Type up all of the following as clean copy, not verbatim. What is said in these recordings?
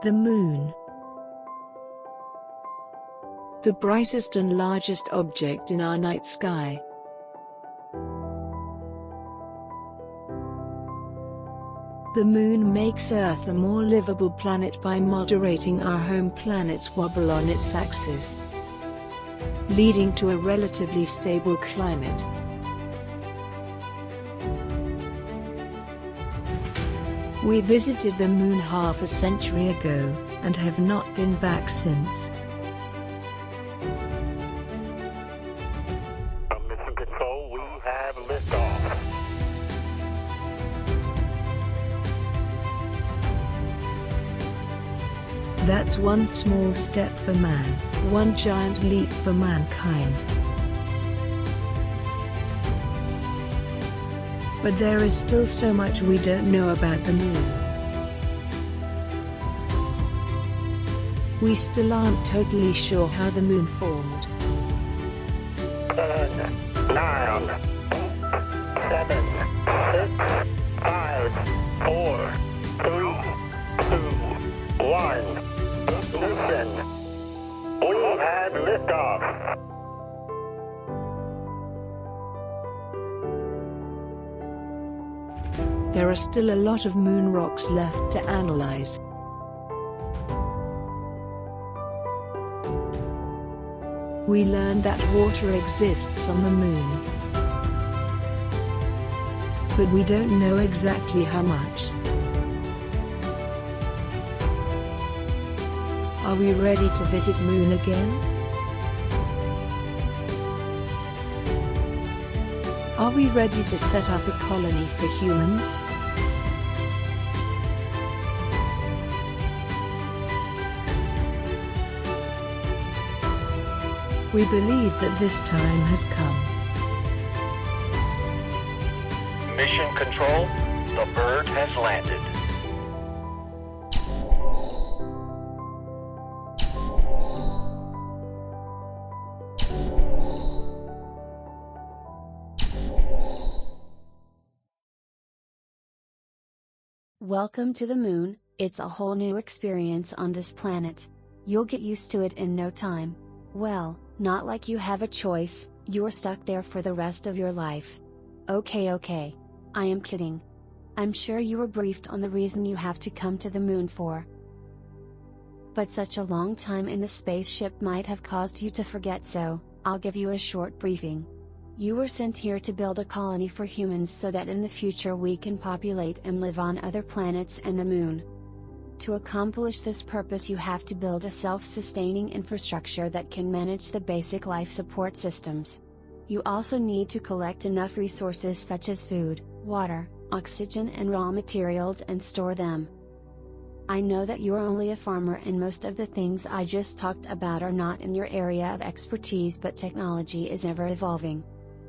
The Moon. The brightest and largest object in our night sky. The Moon makes Earth a more livable planet by moderating our home planet's wobble on its axis, leading to a relatively stable climate. We visited the Moon half a century ago, and have not been back since. From Mission Control, we have liftoff. That's one small step for man, one giant leap for mankind. But there is still so much we don't know about the Moon. We still aren't totally sure how the Moon formed. 10, 9, 8, 7, 6, 5, 4, 3, 2, 1. Ignition. We have liftoff. There are still a lot of moon rocks left to analyze. We learned that water exists on the Moon, but we don't know exactly how much. Are we ready to visit Moon again? Are we ready to set up a colony for humans? We believe that this time has come. Mission Control, the bird has landed. Welcome to the Moon. It's a whole new experience on this planet. You'll get used to it in no time. Well, not like you have a choice, you're stuck there for the rest of your life. Okay, I am kidding. I'm sure you were briefed on the reason you have to come to the Moon for. But such a long time in the spaceship might have caused you to forget, so I'll give you a short briefing. You were sent here to build a colony for humans so that in the future we can populate and live on other planets and the Moon. To accomplish this purpose you have to build a self-sustaining infrastructure that can manage the basic life support systems. You also need to collect enough resources such as food, water, oxygen and raw materials and store them. I know that you're only a farmer and most of the things I just talked about are not in your area of expertise, but technology is ever evolving.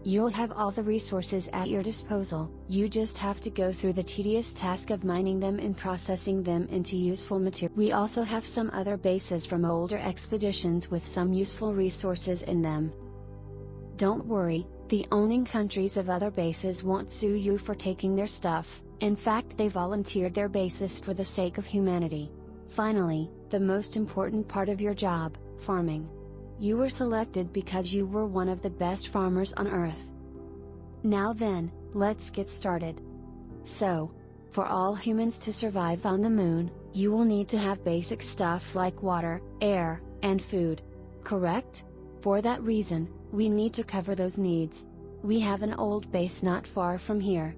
You'll have all the resources at your disposal, you just have to go through the tedious task of mining them and processing them into useful material. We also have some other bases from older expeditions with some useful resources in them. Don't worry, the owning countries of other bases won't sue you for taking their stuff, in fact they volunteered their bases for the sake of humanity. Finally, the most important part of your job, farming. You were selected because you were one of the best farmers on Earth. Now then, let's get started. So, for all humans to survive on the Moon, you will need to have basic stuff like water, air, and food. Correct? For that reason, we need to cover those needs. We have an old base not far from here.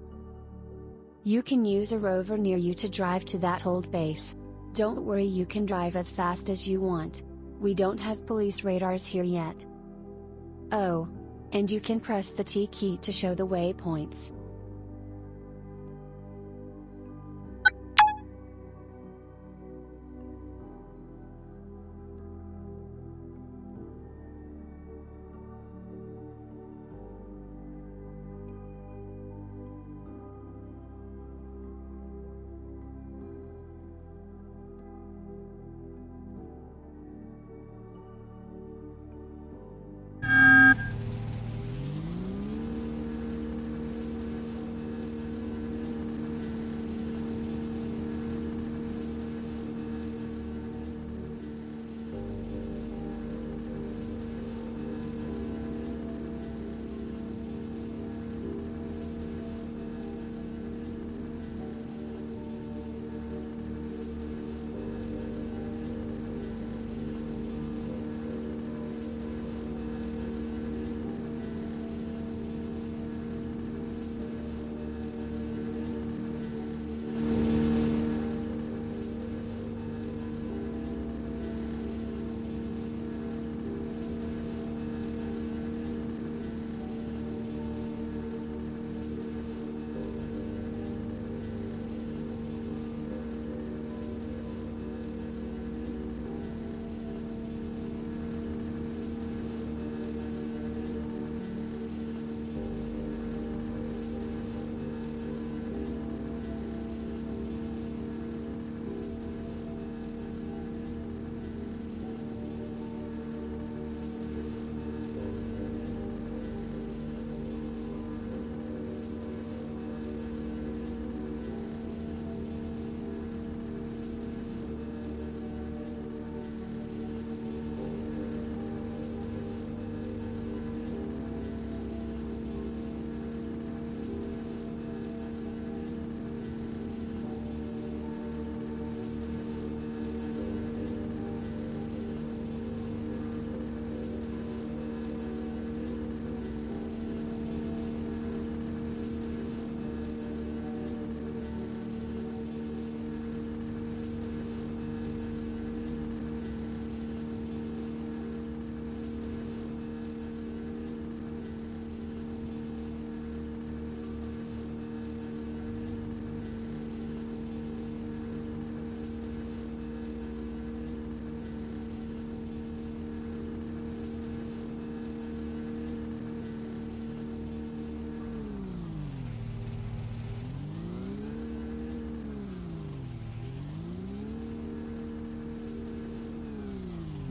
You can use a rover near you to drive to that old base. Don't worry, you can drive as fast as you want. We don't have police radars here yet. Oh. And you can press the T key to show the waypoints.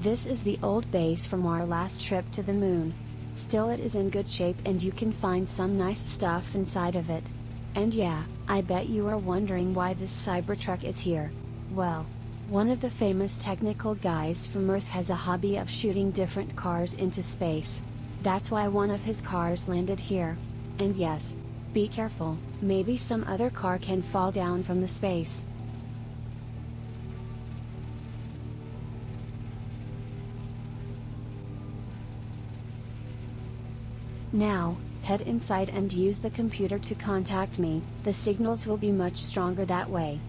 This is the old base from our last trip to the moon. Still, it is in good shape and you can find some nice stuff inside of it. And yeah, I bet you are wondering why this Cybertruck is here. Well, one of the famous technical guys from Earth has a hobby of shooting different cars into space. That's why one of his cars landed here. And yes, be careful, maybe some other car can fall down from the space. Now, head inside and use the computer to contact me, the signals will be much stronger that way.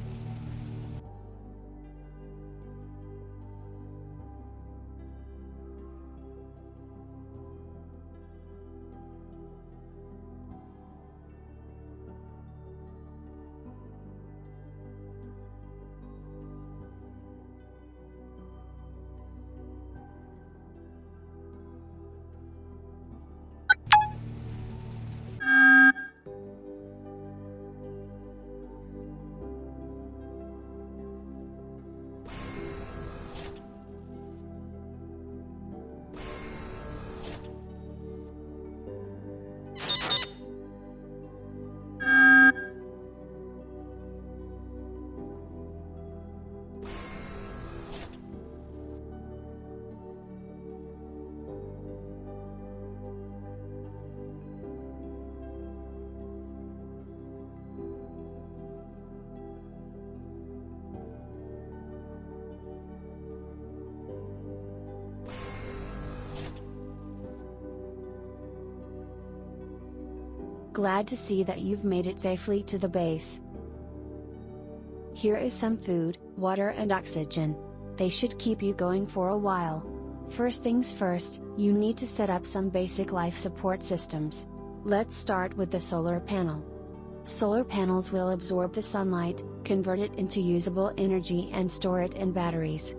Glad to see that you've made it safely to the base. Here is some food, water and oxygen. They should keep you going for a while. First things first, you need to set up some basic life support systems. Let's start with the solar panel. Solar panels will absorb the sunlight, convert it into usable energy and store it in batteries.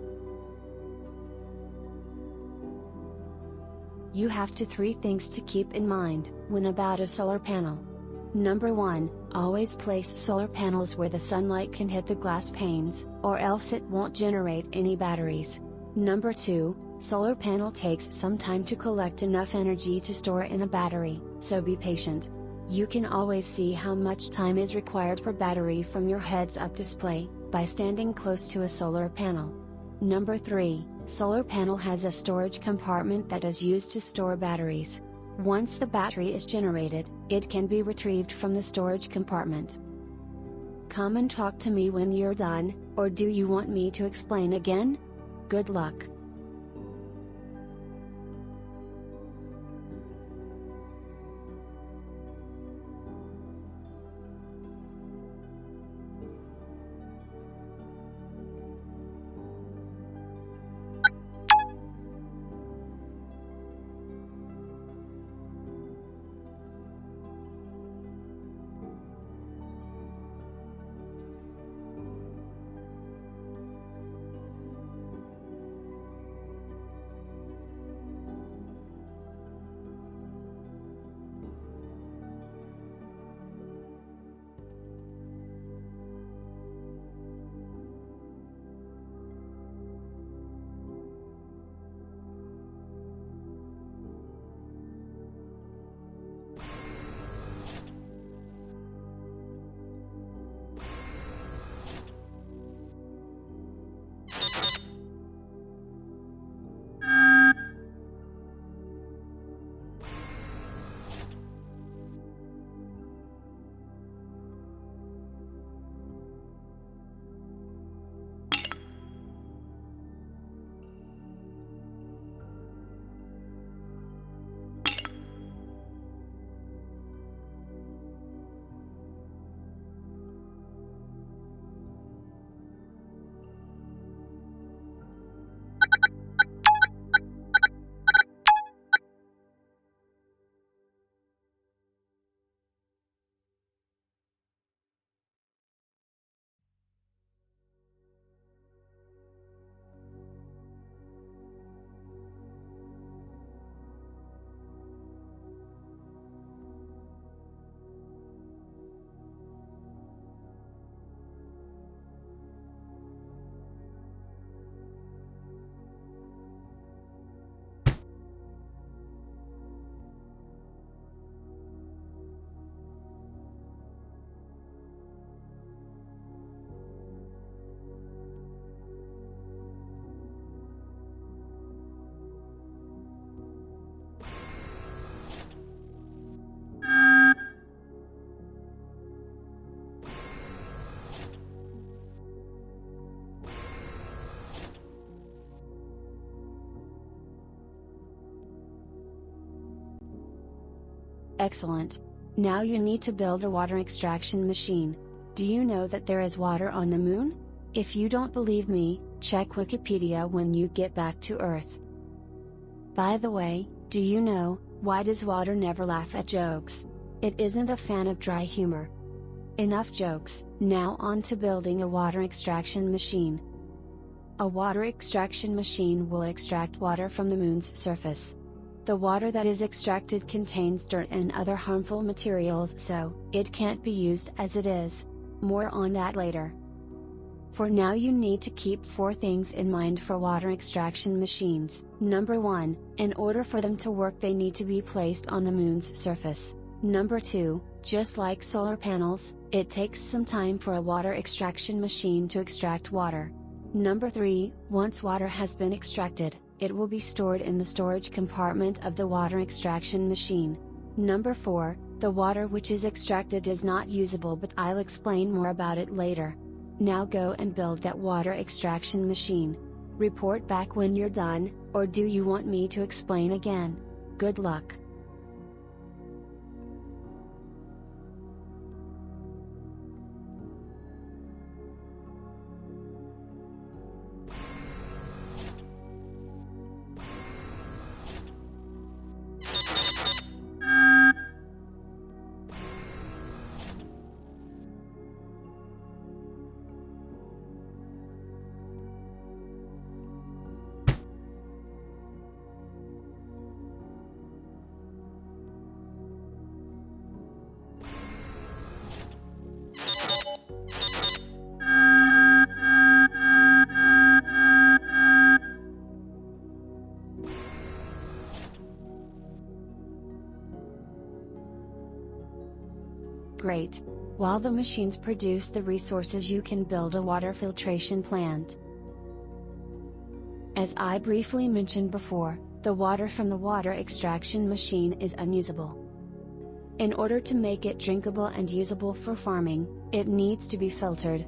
You have three things to keep in mind when about a solar panel. Number 1, always place solar panels where the sunlight can hit the glass panes, or else it won't generate any batteries. Number 2, solar panel takes some time to collect enough energy to store in a battery, so be patient. You can always see how much time is required per battery from your heads-up display, by standing close to a solar panel. Number 3, solar panel has a storage compartment that is used to store batteries. Once the battery is generated, it can be retrieved from the storage compartment. Come and talk to me when you're done, or do you want me to explain again? Good luck. Excellent. Now you need to build a water extraction machine. Do you know that there is water on the moon? If you don't believe me, check Wikipedia when you get back to Earth. By the way, do you know, why does water never laugh at jokes? It isn't a fan of dry humor. Enough jokes, now on to building a water extraction machine. A water extraction machine will extract water from the moon's surface. The water that is extracted contains dirt and other harmful materials, so it can't be used as it is. More on that later. For now you need to keep 4 things in mind for water extraction machines. Number 1, in order for them to work they need to be placed on the moon's surface. Number 2, just like solar panels, it takes some time for a water extraction machine to extract water. Number 3, once water has been extracted, it will be stored in the storage compartment of the water extraction machine. Number 4, the water which is extracted is not usable, but I'll explain more about it later. Now go and build that water extraction machine. Report back when you're done, or do you want me to explain again? Good luck. Great. While the machines produce the resources, you can build a water filtration plant. As I briefly mentioned before, the water from the water extraction machine is unusable. In order to make it drinkable and usable for farming, it needs to be filtered.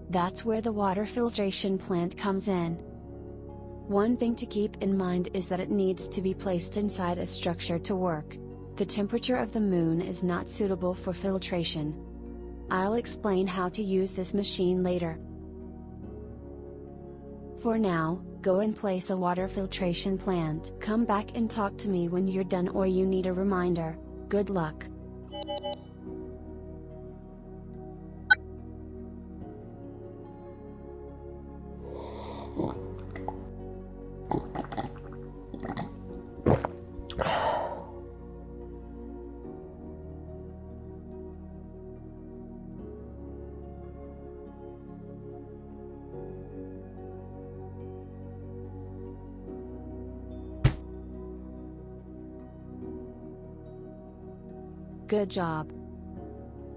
That's where the water filtration plant comes in. One thing to keep in mind is that it needs to be placed inside a structure to work. The temperature of the moon is not suitable for filtration. I'll explain how to use this machine later. For now, go and place a water filtration plant. Come back and talk to me when you're done, or you need a reminder. Good luck. Good job.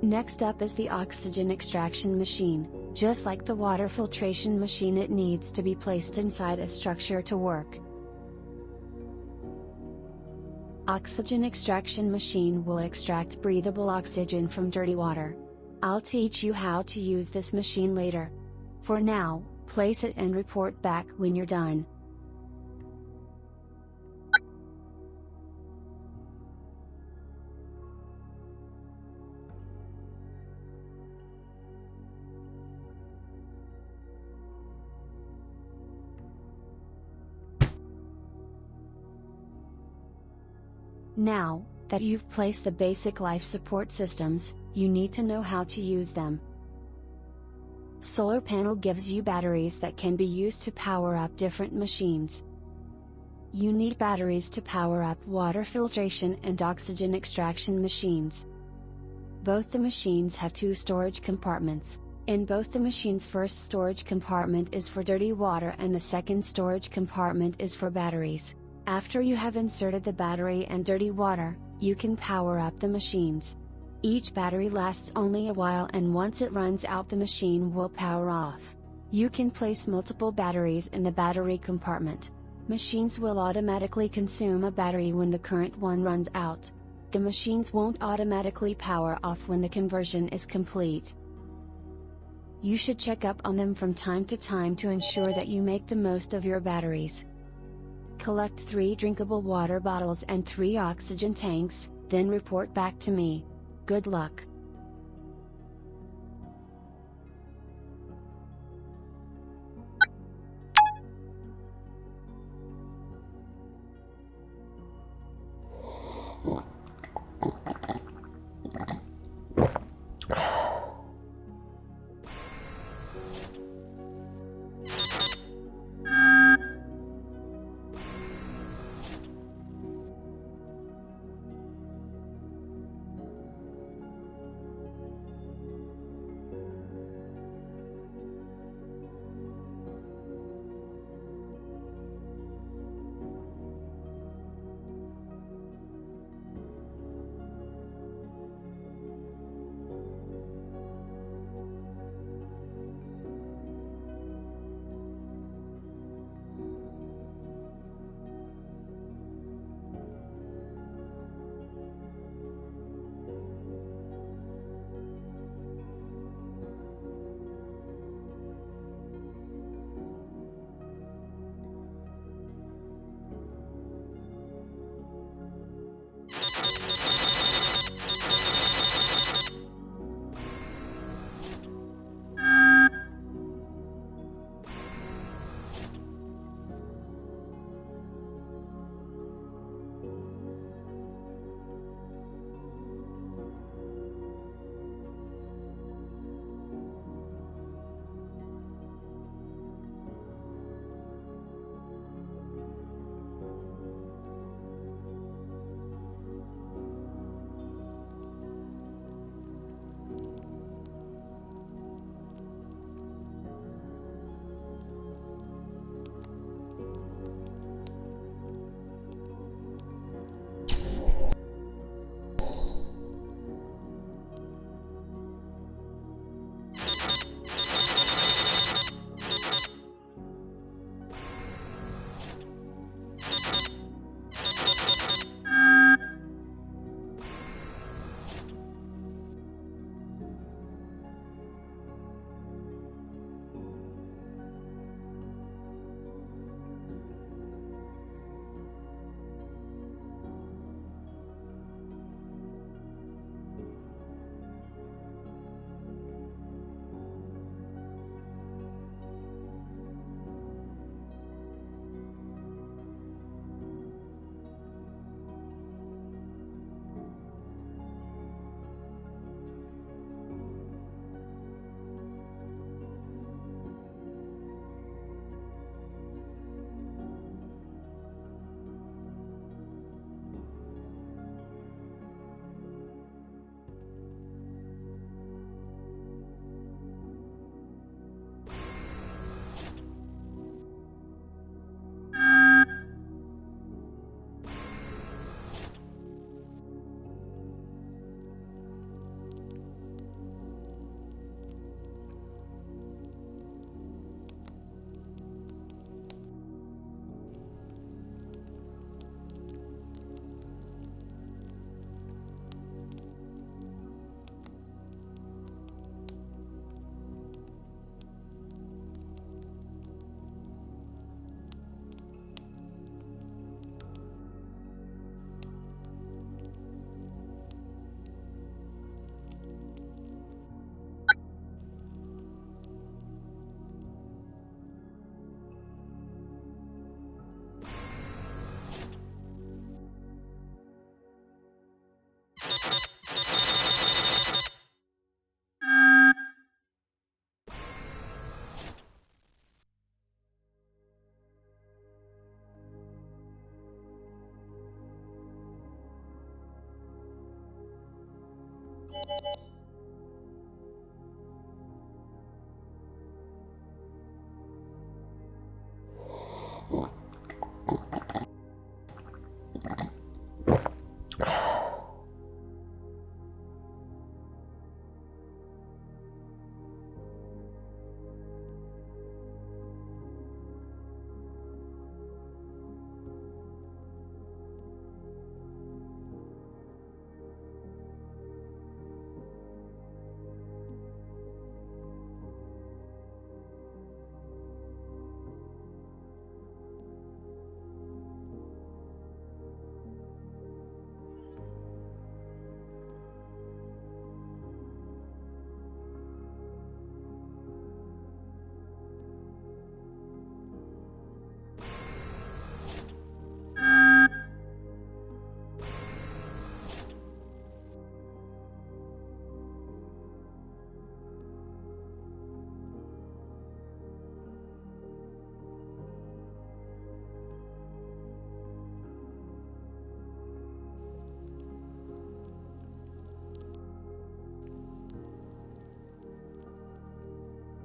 Next up is the oxygen extraction machine. Just like the water filtration machine, it needs to be placed inside a structure to work. Oxygen extraction machine will extract breathable oxygen from dirty water. I'll teach you how to use this machine later. For now, place it and report back when you're done. Now that you've placed the basic life support systems, you need to know how to use them. Solar panel gives you batteries that can be used to power up different machines. You need batteries to power up water filtration and oxygen extraction machines. Both the machines have 2 storage compartments. In both the machines, first storage compartment is for dirty water and the second storage compartment is for batteries. After you have inserted the battery and dirty water, you can power up the machines. Each battery lasts only a while, and once it runs out the machine will power off. You can place multiple batteries in the battery compartment. Machines will automatically consume a battery when the current one runs out. The machines won't automatically power off when the conversion is complete. You should check up on them from time to time to ensure that you make the most of your batteries. Collect 3 drinkable water bottles and 3 oxygen tanks, then report back to me. Good luck.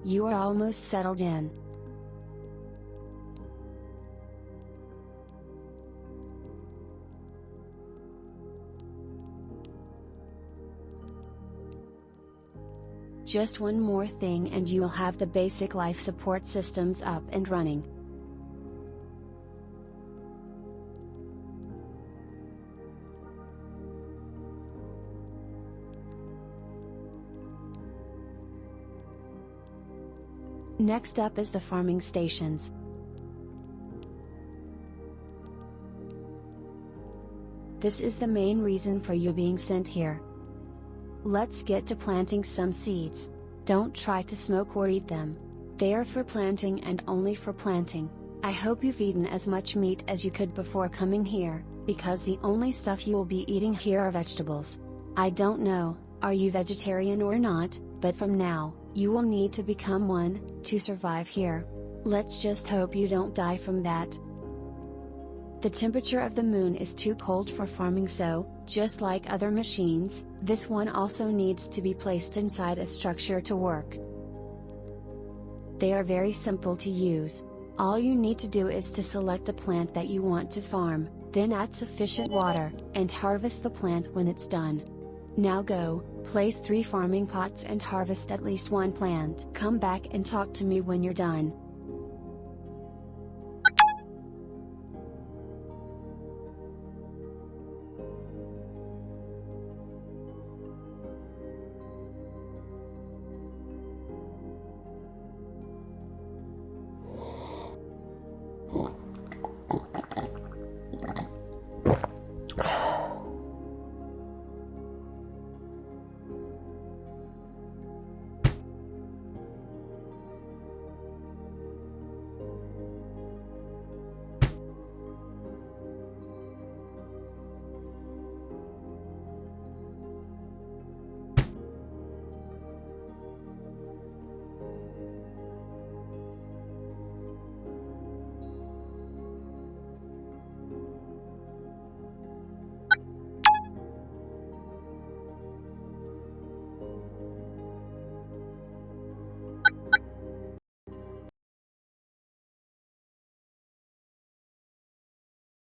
you are almost settled in. Just one more thing and you will have the basic life support systems up and running. Next up is the farming stations. This is the main reason for you being sent here. Let's get to planting some seeds. Don't try to smoke or eat them. They are for planting and only for planting. I hope you've eaten as much meat as you could before coming here, because the only stuff you will be eating here are vegetables. I don't know, are you vegetarian or not, but from now, you will need to become one, to survive here. Let's just hope you don't die from that. The temperature of the moon is too cold for farming, so, just like other machines, this one also needs to be placed inside a structure to work. They are very simple to use. All you need to do is to select a plant that you want to farm, then add sufficient water, and harvest the plant when it's done. Now go, place 3 farming pots and harvest at least 1 plant. Come back and talk to me when you're done.